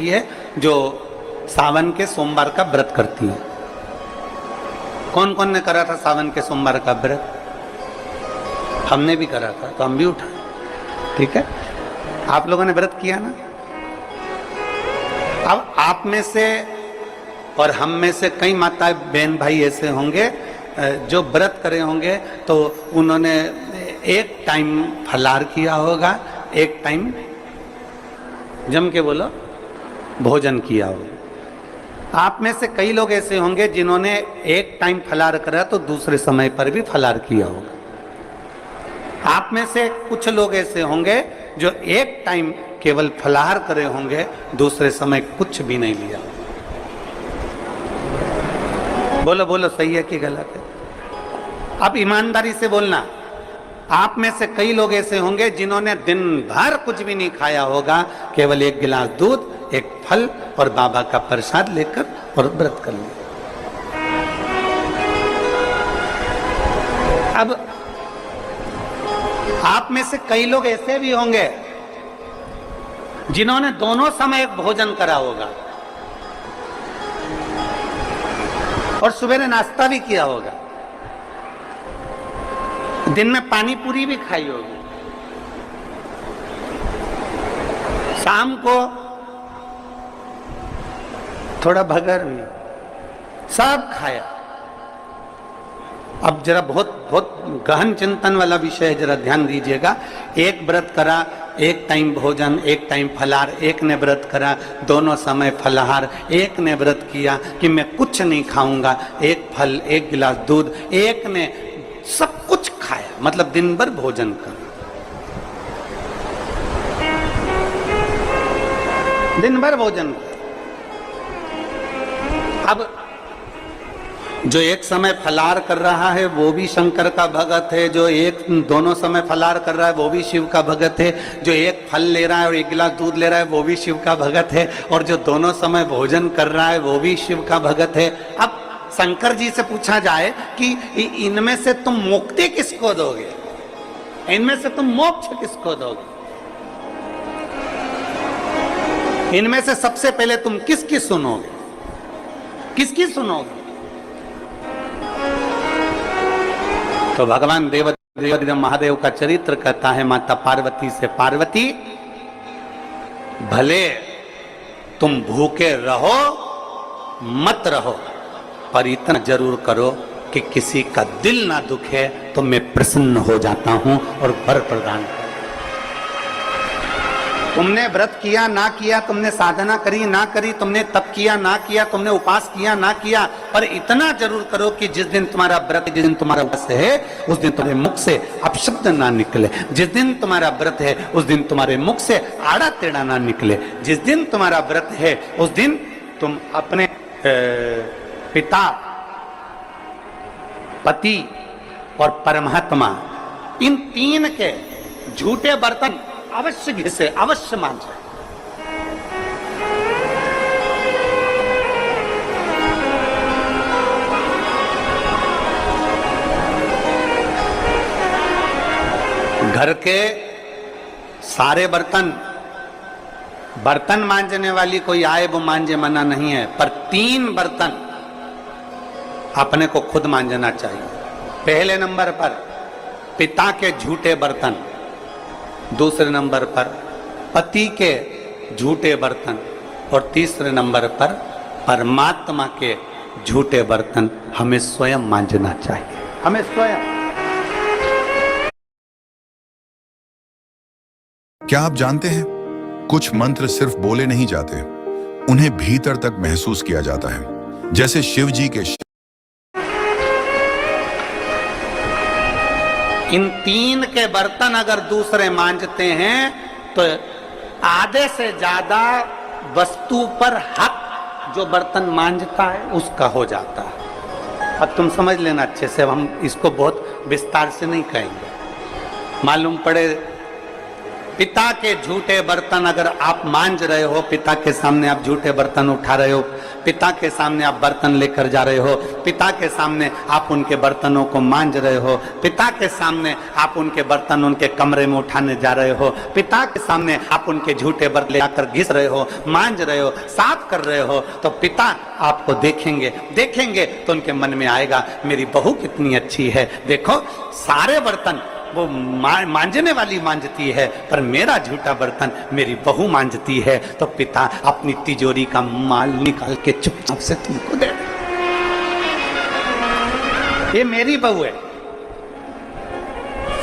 ऐसी है जो सावन के सोमवार का व्रत करती है। कौन कौन ने करा था सावन के सोमवार का व्रत? हमने भी करा था, तो हम भी उठाए। ठीक है, आप लोगों ने व्रत किया ना। अब आप में से और हम में से कई माता बहन भाई ऐसे होंगे जो व्रत करे होंगे, तो उन्होंने एक टाइम फलाहार किया होगा, एक टाइम जम के बोलो भोजन किया होगा। आप में से कई लोग ऐसे होंगे जिन्होंने एक टाइम फलाहार करा तो दूसरे समय पर भी फलाहार किया होगा। आप में से कुछ लोग ऐसे होंगे जो एक टाइम केवल फलाहार करे होंगे, दूसरे समय कुछ भी नहीं लिया। बोलो बोलो, सही है कि गलत है? अब ईमानदारी से बोलना। आप में से कई लोग ऐसे होंगे जिन्होंने दिन भर कुछ भी नहीं खाया होगा, केवल एक गिलास दूध, एक फल और बाबा का प्रसाद लेकर और व्रत कर लिया। अब आप में से कई लोग ऐसे भी होंगे जिन्होंने दोनों समय भोजन करा होगा और सवेरे नाश्ता भी किया होगा, दिन में पानी पूरी भी खाई होगी, शाम को थोड़ा भगर भी, सब खाया। अब जरा बहुत गहन चिंतन वाला विषय है, जरा ध्यान दीजिएगा। एक व्रत करा, एक टाइम भोजन, एक टाइम फलाहार। एक ने व्रत करा, दोनों समय फलाहार। एक ने व्रत किया कि मैं कुछ नहीं खाऊंगा, एक फल, एक गिलास दूध। एक ने सब कुछ खाया, मतलब दिन भर भोजन कर, दिन भर भोजन कर। अब जो एक समय फलाहार कर रहा है वो भी शंकर का भगत है, जो एक दोनों समय फलाहार कर रहा है वो भी शिव का भगत है, जो एक फल ले रहा है और एक गिलास दूध ले रहा है वो भी शिव का भगत है, और जो दोनों समय भोजन कर रहा है वो भी शिव का भगत है। अब शंकर जी से पूछा जाए कि इनमें से तुम मुक्ति किसको दोगे, इनमें से तुम मोक्ष किसको दोगे, इनमें से सबसे पहले तुम किसकी सुनोगे, किसकी सुनोगे? तो भगवान देव महादेव का चरित्र कहता है माता पार्वती से, पार्वती भले तुम भूखे रहो मत रहो, पर इतना जरूर करो कि किसी का दिल ना दुखे, तो मैं प्रसन्न हो जाता हूं और वर प्रदान कर। तुमने व्रत किया ना किया, तुमने साधना करी ना करी, तुमने तप किया ना किया, तुमने उपास किया ना किया, पर इतना जरूर करो कि जिस दिन तुम्हारा व्रत, जिस दिन तुम्हारा व्रत है, उस दिन तुम्हारे मुख से अपशब्द ना निकले। जिस दिन तुम्हारा व्रत है उस दिन तुम्हारे मुख से आड़ा टेढ़ा ना निकले। जिस दिन तुम्हारा व्रत है उस दिन तुम अपने पिता, पति और परमात्मा, इन तीन के झूठे बर्तन अवश्य घिसे, अवश्य मांझे। घर के सारे बर्तन मांजने वाली कोई आए वो मांजे, मना नहीं है, पर 3 बर्तन अपने को खुद मांजना चाहिए। पहले नंबर पर पिता के झूठे बर्तन, दूसरे नंबर पर पति के झूठे बर्तन, और तीसरे नंबर पर परमात्मा के झूठे बर्तन हमें स्वयं मांजना चाहिए, हमें स्वयं। क्या आप जानते हैं, कुछ मंत्र सिर्फ बोले नहीं जाते, उन्हें भीतर तक महसूस किया जाता है। जैसे शिव जी के इन 3 के बर्तन अगर दूसरे मांजते हैं तो आधे से ज्यादा वस्तु पर हक जो बर्तन मांजता है उसका हो जाता है। अब तुम समझ लेना अच्छे से, हम इसको बहुत विस्तार से नहीं कहेंगे। मालूम पड़े पिता के झूठे बर्तन अगर आप मांज रहे हो, पिता के सामने आप झूठे बर्तन उठा रहे हो, पिता के सामने आप बर्तन लेकर जा रहे हो, पिता के सामने आप उनके बर्तनों को मांज रहे हो, पिता के सामने आप उनके बर्तन उनके कमरे में उठाने जा रहे हो, पिता के सामने आप उनके झूठे बर्तन लेकर घिस रहे हो, मांज रहे हो, साफ कर रहे हो, तो पिता आपको देखेंगे तो उनके मन में आएगा मेरी बहू कितनी अच्छी है, देखो सारे बर्तन वो मांजने वाली मांजती है पर मेरा झूठा बर्तन मेरी बहू मांजती है, तो पिता अपनी तिजोरी का माल निकाल के चुपचाप से तुमको दे दे। ये मेरी बहू है,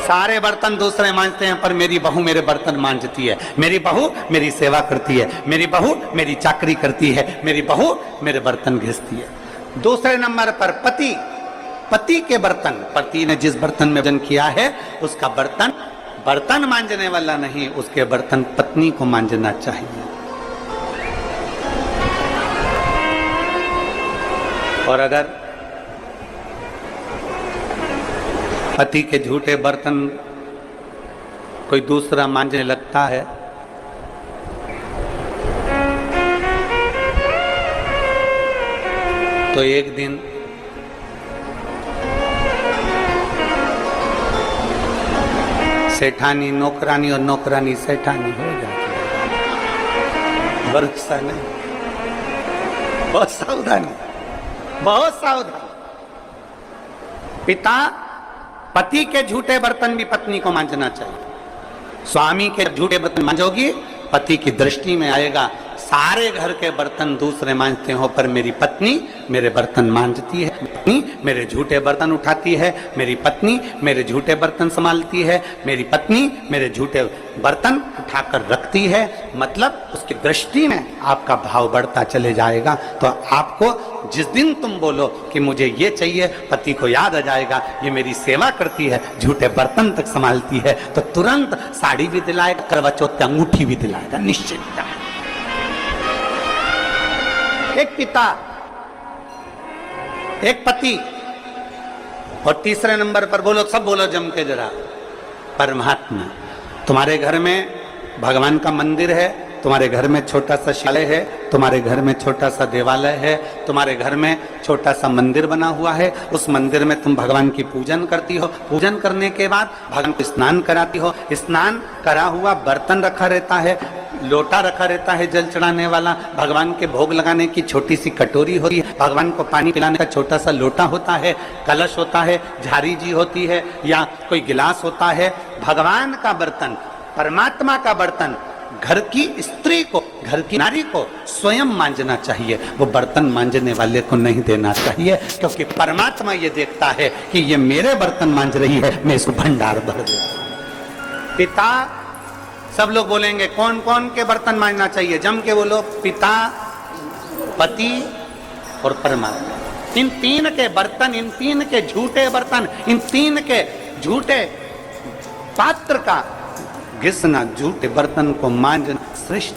सारे बर्तन दूसरे मांजते हैं पर मेरी बहू मेरे बर्तन मांजती है, मेरी बहू मेरी सेवा करती है, मेरी बहू मेरी चाकरी करती है, मेरी बहू मेरे बर्तन घिसती है। दूसरे नंबर पर पति के बर्तन, पति ने जिस बर्तन में भोजन किया है उसका बर्तन मांजने वाला नहीं, उसके बर्तन पत्नी को मांजना चाहिए। और अगर पति के झूठे बर्तन कोई दूसरा मांजने लगता है तो एक दिन सेठानी नौकरानी और नौकरानी सेठानी हो जाती है। वर्षा नहीं, बहुत सावधानी, बहुत सावधान। पिता पति के झूठे बर्तन भी पत्नी को मांजना चाहिए। स्वामी के झूठे बर्तन मांजोगी, पति की दृष्टि में आएगा सारे घर के बर्तन दूसरे मांजते हो पर मेरी पत्नी मेरे बर्तन मांजती है, पत्नी मेरे झूठे बर्तन उठाती है, मेरी पत्नी मेरे झूठे बर्तन संभालती है, मेरी पत्नी मेरे झूठे बर्तन उठाकर रखती है। मतलब उसकी दृष्टि में आपका भाव बढ़ता चले जाएगा। तो आपको जिस दिन तुम बोलो कि मुझे ये चाहिए, पति को याद आ जाएगा ये मेरी सेवा करती है, झूठे बर्तन तक संभालती है, तो तुरंत साड़ी भी दिलाएगा, करवा चौथ की अंगूठी भी दिलाएगा, निश्चित। एक पिता, एक पति, और तीसरे नंबर पर बोलो, सब बोलो जम के जरा, परमात्मा। तुम्हारे घर में भगवान का मंदिर है, तुम्हारे घर में छोटा सा शिवालय है, तुम्हारे घर में छोटा सा देवालय है, तुम्हारे घर में छोटा सा मंदिर बना हुआ है, उस मंदिर में तुम भगवान की पूजन करती हो, पूजन करने के बाद भगवान को स्नान कराती हो, स्नान करा हुआ बर्तन रखा रहता है, लोटा रखा रहता है जल चढ़ाने वाला, भगवान के भोग लगाने की छोटी सी कटोरी होती है, भगवान को पानी पिलाने का छोटा सा लोटा होता है, कलश होता है, झारी जी होती है या कोई गिलास होता है। भगवान का बर्तन, परमात्मा का बर्तन घर की स्त्री को, घर की नारी को स्वयं मांजना चाहिए, वो बर्तन मांजने वाले को नहीं देना चाहिए, क्योंकि परमात्मा ये देखता है कि ये मेरे बर्तन मांज रही है, मैं इसको भंडार भर देता। पिता, सब लोग बोलेंगे कौन कौन के बर्तन मांजना चाहिए, जम के बोलो, पिता, पति और परमात्मा। इन तीन के बर्तन, इन तीन के झूठे बर्तन, इन तीन के झूठे पात्र का घिसना, झूठे बर्तन को मांजना श्रेष्ठ।